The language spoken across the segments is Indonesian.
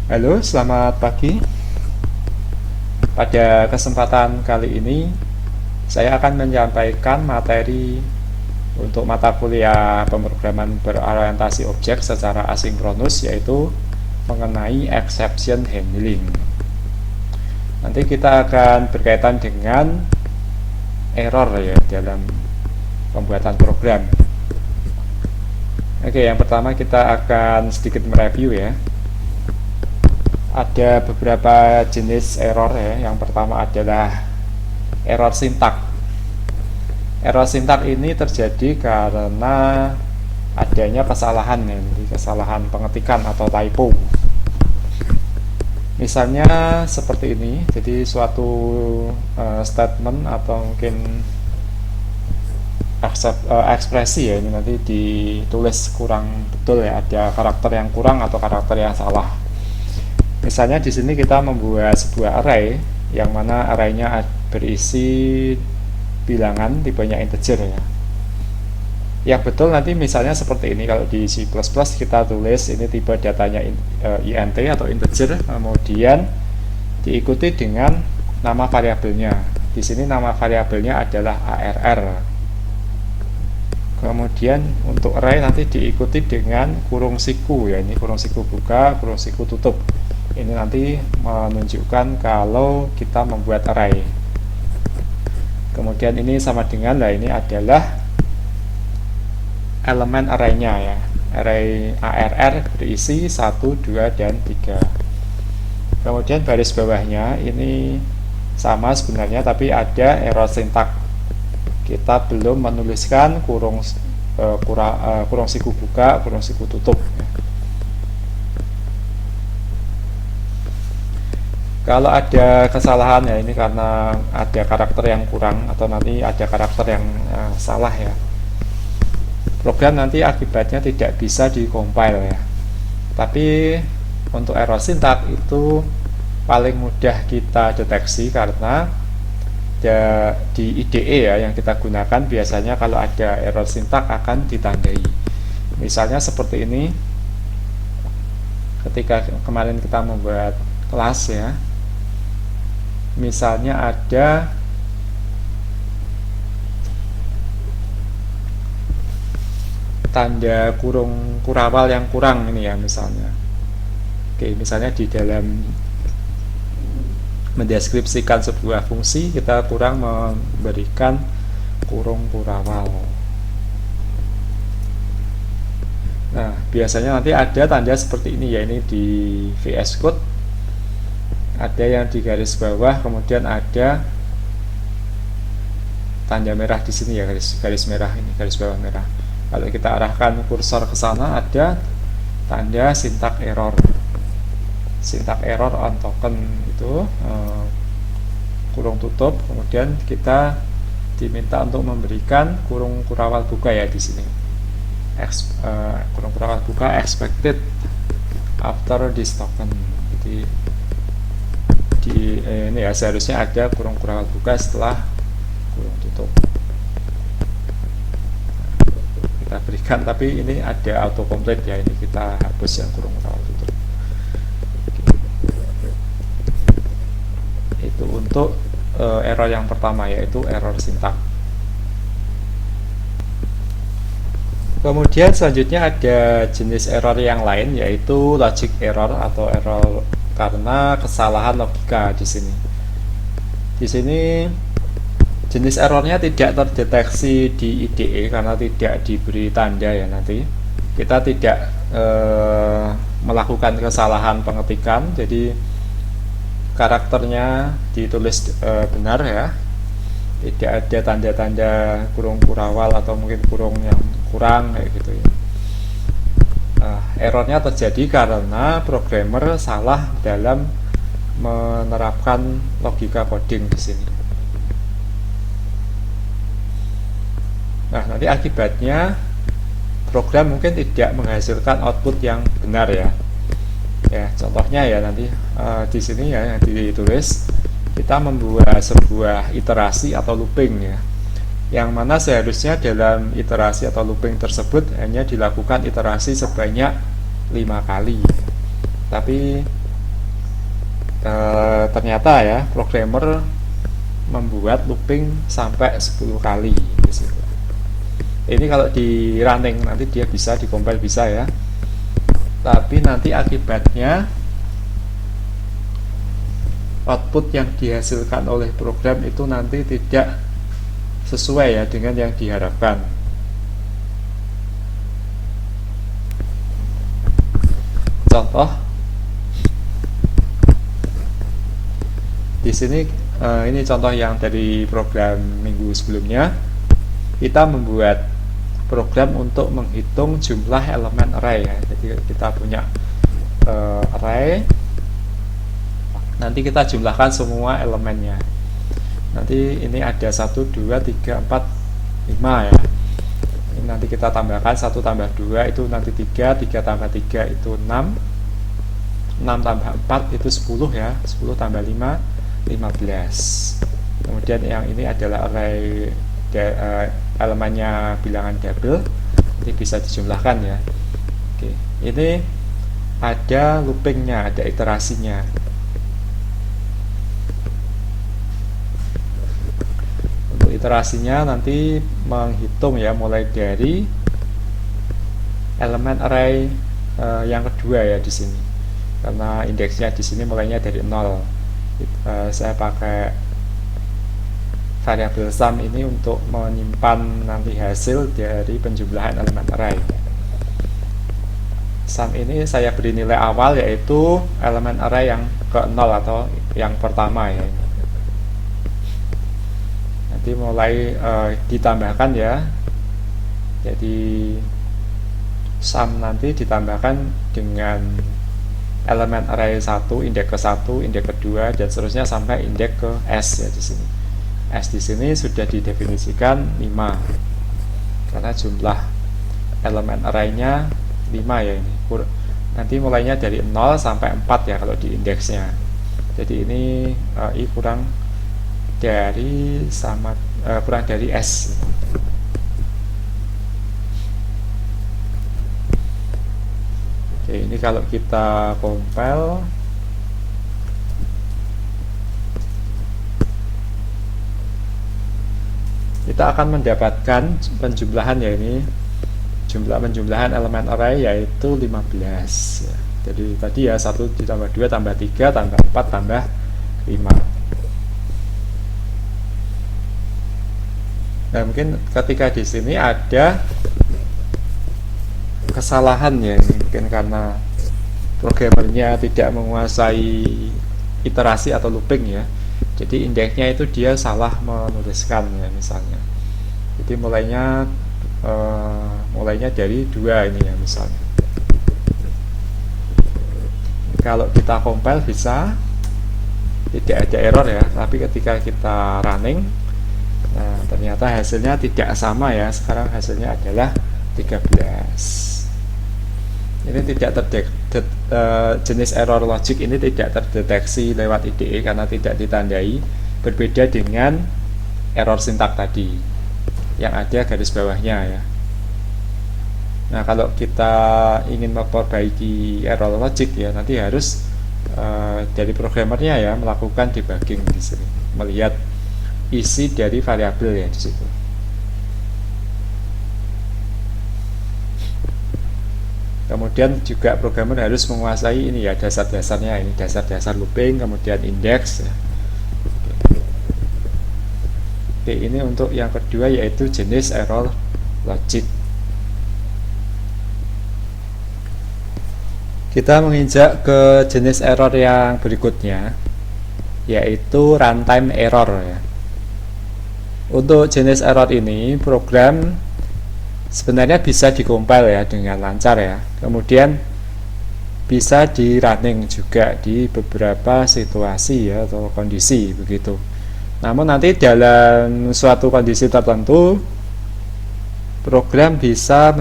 Halo, selamat pagi. Pada kesempatan kali ini, saya akan menyampaikan materi untuk mata kuliah pemrograman berorientasi objek secara asinkronus, yaitu mengenai exception handling. Nanti kita akan berkaitan dengan error ya dalam pembuatan program. Oke, yang pertama kita akan sedikit mereview ya. Ada beberapa jenis error ya. Yang pertama adalah error sintak. Error sintak ini terjadi karena adanya kesalahan ya, kesalahan pengetikan atau typo. Misalnya seperti ini, jadi suatu statement atau mungkin ekspresi ya, ini nanti ditulis kurang betul ya, ada karakter yang kurang atau karakter yang salah. Misalnya di sini kita membuat sebuah array yang mana arraynya berisi bilangan tipenya integer ya. Yang betul nanti misalnya seperti ini, kalau di C++ kita tulis ini tipe datanya int atau integer, kemudian diikuti dengan nama variabelnya. Di sini nama variabelnya adalah arr. Kemudian untuk array nanti diikuti dengan kurung siku ya, ini kurung siku buka, kurung siku tutup. Ini nanti menunjukkan kalau kita membuat array. Kemudian ini sama dengan, lah ini adalah elemen arraynya ya. Array arr berisi 1, 2, dan 3. Kemudian baris bawahnya ini sama sebenarnya, tapi ada error sintak. Kita belum menuliskan kurung siku buka, kurung siku tutup ya. Kalau ada kesalahan ya, ini karena ada karakter yang kurang atau nanti ada karakter yang salah ya. Program nanti akibatnya tidak bisa di-compile ya. Tapi untuk error sintak itu paling mudah kita deteksi karena di IDE ya yang kita gunakan biasanya kalau ada error sintak akan ditandai. Misalnya seperti ini, ketika kemarin kita membuat kelas ya, misalnya ada tanda kurung kurawal yang kurang ini ya misalnya. Oke, misalnya di dalam mendeskripsikan sebuah fungsi kita kurang memberikan kurung kurawal. Nah, biasanya nanti ada tanda seperti ini ya, ini di VS Code ada yang di garis bawah, kemudian ada tanda merah di sini ya, garis merah ini, garis bawah merah. Kalau kita arahkan kursor ke sana ada tanda syntax error. Syntax error on token itu kurung tutup, kemudian kita diminta untuk memberikan kurung kurawal buka ya di sini. Kurung kurawal buka expected after this token. Jadi ini ya seharusnya ada kurung kurawal buka setelah kurung tutup. Kita berikan, tapi ini ada autocomplete ya, ini kita hapus yang kurung kurawal tutup. Itu untuk error yang pertama, yaitu error sintak. Kemudian selanjutnya ada jenis error yang lain, yaitu logic error atau error karena kesalahan logika di sini. Di sini jenis errornya tidak terdeteksi di IDE karena tidak diberi tanda ya, nanti kita tidak melakukan kesalahan pengetikan, jadi karakternya ditulis benar ya, tidak ada tanda-tanda kurung kurawal atau mungkin kurung yang kurang kayak gitu ya. Errornya terjadi karena programmer salah dalam menerapkan logika coding di sini. Nah, nanti akibatnya program mungkin tidak menghasilkan output yang benar ya. Ya, contohnya ya nanti di sini ya yang ditulis, kita membuat sebuah iterasi atau looping ya, yang mana seharusnya dalam iterasi atau looping tersebut hanya dilakukan iterasi sebanyak 5 kali. Tapi ternyata ya programmer membuat looping sampai 10 kali di situ. Ini kalau di running nanti dia bisa dikompil bisa ya, tapi nanti akibatnya output yang dihasilkan oleh program itu nanti tidak sesuai ya dengan yang diharapkan. Contoh di sini ini contoh yang dari program minggu sebelumnya. Kita membuat program untuk menghitung jumlah elemen array ya. Jadi kita punya array, nanti kita jumlahkan semua elemennya. Nanti ini ada 1, 2, 3, 4, 5 ya. Ini nanti kita tambahkan 1 tambah 2 itu nanti 3, 3 tambah 3 itu 6, 6 tambah 4 itu 10 ya, 10 tambah 5, 15. Kemudian yang ini adalah array elemennya bilangan double, nanti bisa dijumlahkan ya. Oke, ini ada loopingnya, ada iterasinya. Untuk iterasinya nanti menghitung ya, mulai dari elemen array yang kedua ya di sini, karena indeksnya di sini mulainya dari 0. Saya pakai variabel sum ini untuk menyimpan nanti hasil dari penjumlahan elemen array. Sum ini saya beri nilai awal yaitu elemen array yang ke 0 atau yang pertama ya. Nanti mulai ditambahkan ya. Jadi sum nanti ditambahkan dengan elemen array 1, indeks ke 1, indeks kedua dan seterusnya sampai indeks ke S ya di sini. S di sini sudah didefinisikan 5 karena jumlah elemen array-nya 5 ya ini. Nanti mulainya dari 0 sampai 4 ya kalau di indeksnya. Jadi ini I kurang dari kurang dari S. Oke, ini kalau kita compile kita akan mendapatkan penjumlahan ya, ini penjumlahan elemen array yaitu 15 ya. Jadi tadi ya 1 ditambah 2 tambah 3 tambah 4 tambah 5. Nah, mungkin ketika di sini ada kesalahan ya, mungkin karena programmernya tidak menguasai iterasi atau looping ya. Jadi indeksnya itu dia salah menuliskan ya misalnya. Jadi mulainya dari 2 ini ya misalnya. Kalau kita compile bisa tidak ada error ya, tapi ketika kita running, nah ternyata hasilnya tidak sama ya. Sekarang hasilnya adalah 13. Ini tidak jenis error logic ini tidak terdeteksi lewat IDE karena tidak ditandai, berbeda dengan error sintak tadi yang ada garis bawahnya ya. Nah, kalau kita ingin memperbaiki error logic ya, nanti harus dari programmernya ya melakukan debugging di sini, melihat isi dari variabel ya di situ. Kemudian juga programmer harus menguasai ini ya dasar-dasarnya, ini dasar-dasar looping, kemudian indeks ya. Oke, ini untuk yang kedua yaitu jenis error logic. Kita menginjak ke jenis error yang berikutnya yaitu runtime error ya. Untuk jenis error ini program sebenarnya bisa dikompil ya dengan lancar ya. Kemudian bisa di running juga di beberapa situasi ya atau kondisi begitu. Namun nanti dalam suatu kondisi tertentu program bisa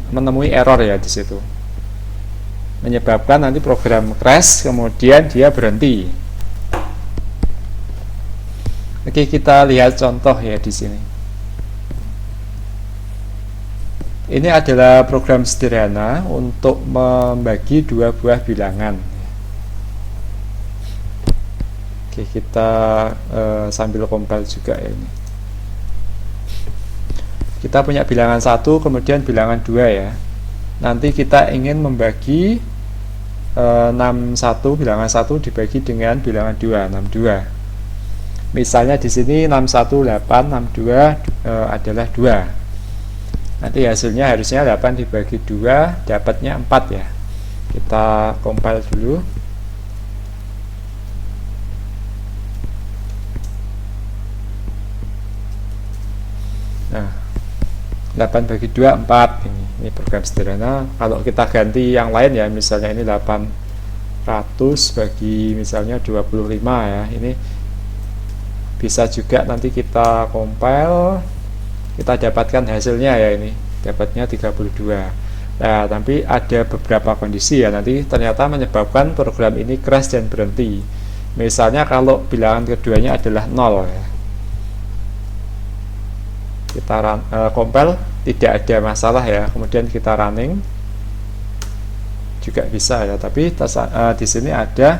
menemui error ya di situ. Menyebabkan nanti program crash kemudian dia berhenti. Oke, kita lihat contoh ya di sini. Ini adalah program sederhana untuk membagi dua buah bilangan. Oke, kita sambil compile juga ya ini. Kita punya bilangan 1 kemudian bilangan 2 ya. Nanti kita ingin membagi 61 bilangan 1 dibagi dengan bilangan 2, 62. Misalnya di sini 618 62 adalah 2. Nanti hasilnya harusnya 8 dibagi 2 dapatnya 4 ya. Kita compile dulu. Nah, 8 bagi 2 4 ini program sederhana. Kalau kita ganti yang lain ya, misalnya ini 800 bagi misalnya 25 ya, ini bisa juga nanti kita compile, kita dapatkan hasilnya ya, ini dapatnya 32. Nah, tapi ada beberapa kondisi ya, nanti ternyata menyebabkan program ini crash dan berhenti. Misalnya kalau bilangan keduanya adalah 0 ya, kita compile tidak ada masalah ya, kemudian kita running juga bisa ya, tapi di sini ada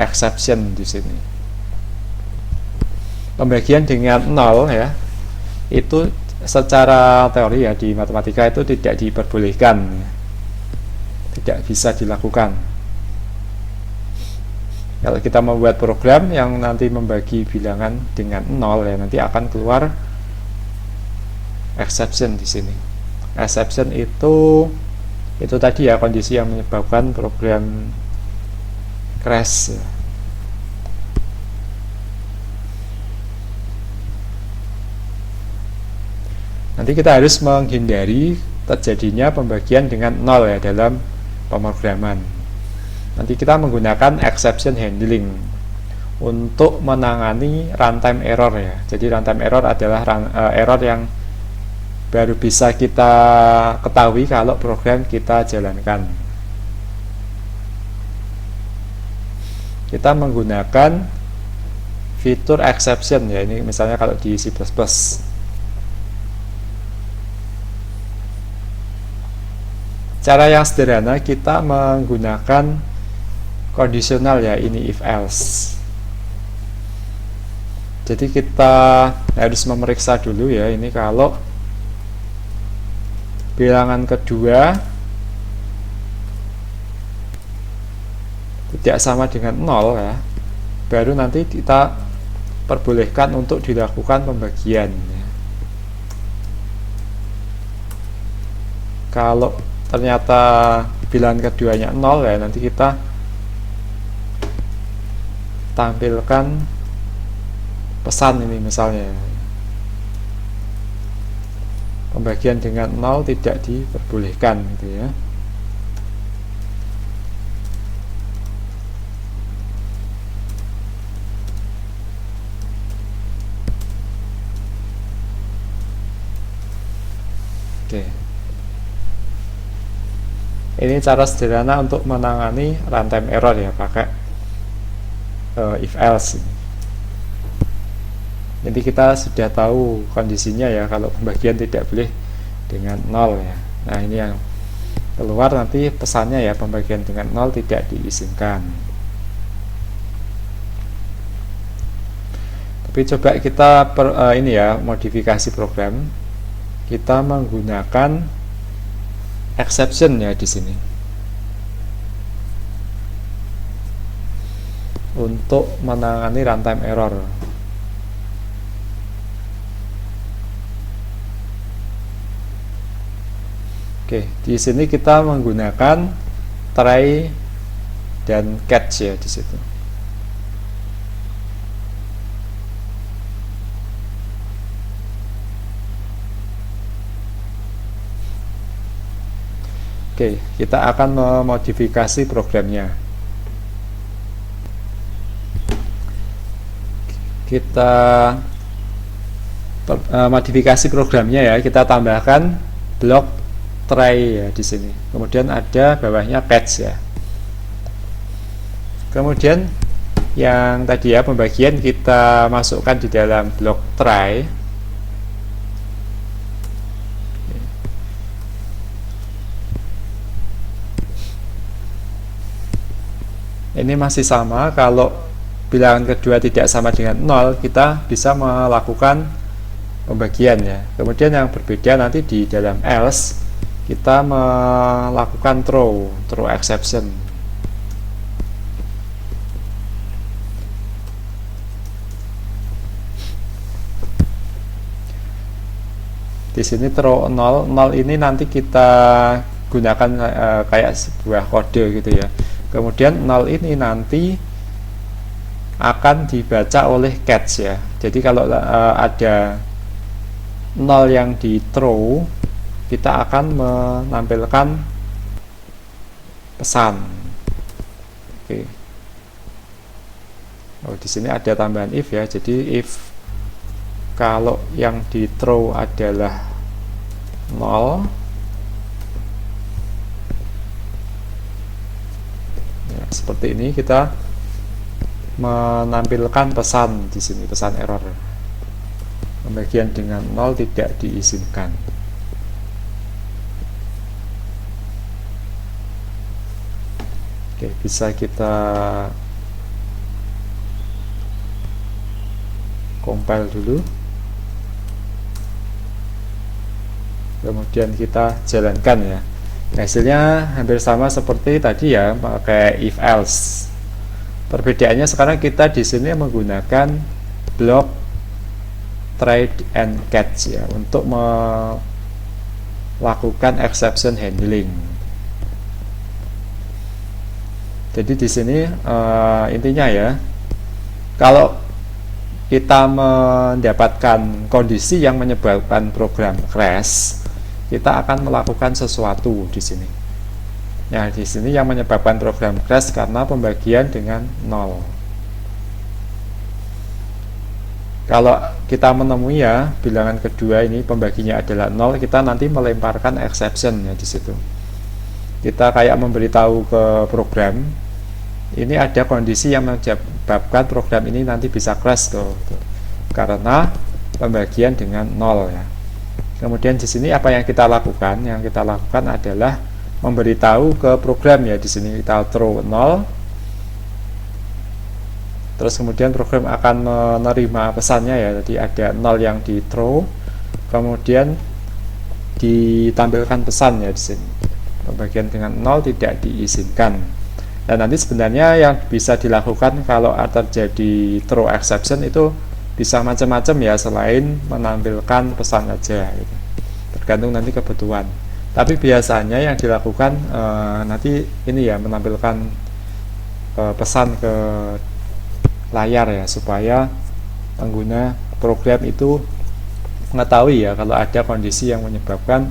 exception di sini. Pembagian dengan 0 ya, itu secara teori ya di matematika itu tidak diperbolehkan ya. Tidak bisa dilakukan. Kalau kita membuat program yang nanti membagi bilangan dengan 0 ya, nanti akan keluar exception di sini. Exception itu tadi ya, kondisi yang menyebabkan program crash ya. Nanti kita harus menghindari terjadinya pembagian dengan 0 ya dalam pemrograman. Nanti kita menggunakan exception handling untuk menangani runtime error ya. Jadi runtime error adalah error yang baru bisa kita ketahui kalau program kita jalankan. Kita menggunakan fitur exception ya, ini misalnya kalau di C++. Cara yang sederhana kita menggunakan kondisional ya, ini if else. Jadi kita harus memeriksa dulu ya, ini kalau bilangan kedua tidak sama dengan 0 ya, baru nanti kita perbolehkan untuk dilakukan pembagian ya. Kalau ternyata bilangan keduanya 0 ya, nanti kita tampilkan pesan ini misalnya, pembagian dengan 0 tidak diperbolehkan gitu ya. Oke. Ini cara sederhana untuk menangani runtime error ya, pakai if else. Jadi kita sudah tahu kondisinya ya, kalau pembagian tidak boleh dengan 0 ya. Nah, ini yang keluar nanti pesannya ya, pembagian dengan 0 tidak diizinkan. Tapi coba kita ini ya, modifikasi program. Kita menggunakan exception ya di sini untuk menangani runtime error. Oke, di sini kita menggunakan try dan catch ya di situ. Oke, kita akan memodifikasi programnya. Kita modifikasi programnya ya, kita tambahkan blok try ya di sini. Kemudian ada bawahnya catch ya. Kemudian yang tadi ya, pembagian kita masukkan di dalam blok try. Ini masih sama, kalau bilangan kedua tidak sama dengan 0, kita bisa melakukan pembagian ya. Kemudian yang berbeda nanti di dalam else, kita melakukan throw exception. Di sini throw 0 ini nanti kita gunakan kayak sebuah kode gitu ya. Kemudian 0 ini nanti akan dibaca oleh catch ya. Jadi kalau ada 0 yang di throw, kita akan menampilkan pesan. Oke. Oh, di sini ada tambahan if ya. Jadi if kalau yang di throw adalah 0, ya, seperti ini kita menampilkan pesan di sini, pesan error. Pembagian dengan 0 tidak diizinkan. Oke, bisa kita compile dulu. Kemudian kita jalankan ya. Hasilnya hampir sama seperti tadi ya, pakai if else. Perbedaannya sekarang kita di sini menggunakan blok trade and catch ya untuk melakukan exception handling. Jadi di sini intinya ya, kalau kita mendapatkan kondisi yang menyebabkan program crash, kita akan melakukan sesuatu di sini. Nah, di sini yang menyebabkan program crash karena pembagian dengan 0. Kalau kita menemui ya bilangan kedua ini pembaginya adalah 0, kita nanti melemparkan exception ya di situ. Kita kayak memberitahu ke program, ini ada kondisi yang menyebabkan program ini nanti bisa crash tuh, karena pembagian dengan 0 ya. Kemudian di sini apa yang kita lakukan? Yang kita lakukan adalah memberitahu ke program ya, di sini kita throw 0. Terus kemudian program akan menerima pesannya ya, jadi ada 0 yang di throw, kemudian ditampilkan pesan ya di sini. Pembagian dengan 0 tidak diizinkan. Dan nanti sebenarnya yang bisa dilakukan kalau terjadi throw exception itu bisa macam-macam ya, selain menampilkan pesan aja gitu. Tergantung nanti kebutuhan. Tapi biasanya yang dilakukan nanti ini ya, menampilkan pesan ke layar ya, supaya pengguna program itu mengetahui ya kalau ada kondisi yang menyebabkan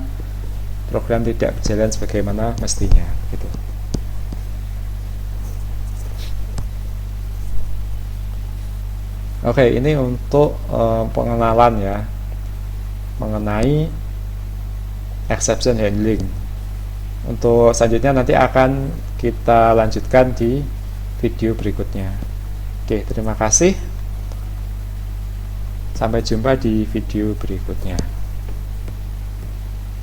program tidak berjalan sebagaimana mestinya gitu. Oke, ini untuk pengenalan ya mengenai exception handling. Untuk selanjutnya nanti akan kita lanjutkan di video berikutnya. Oke, terima kasih. Sampai jumpa di video berikutnya.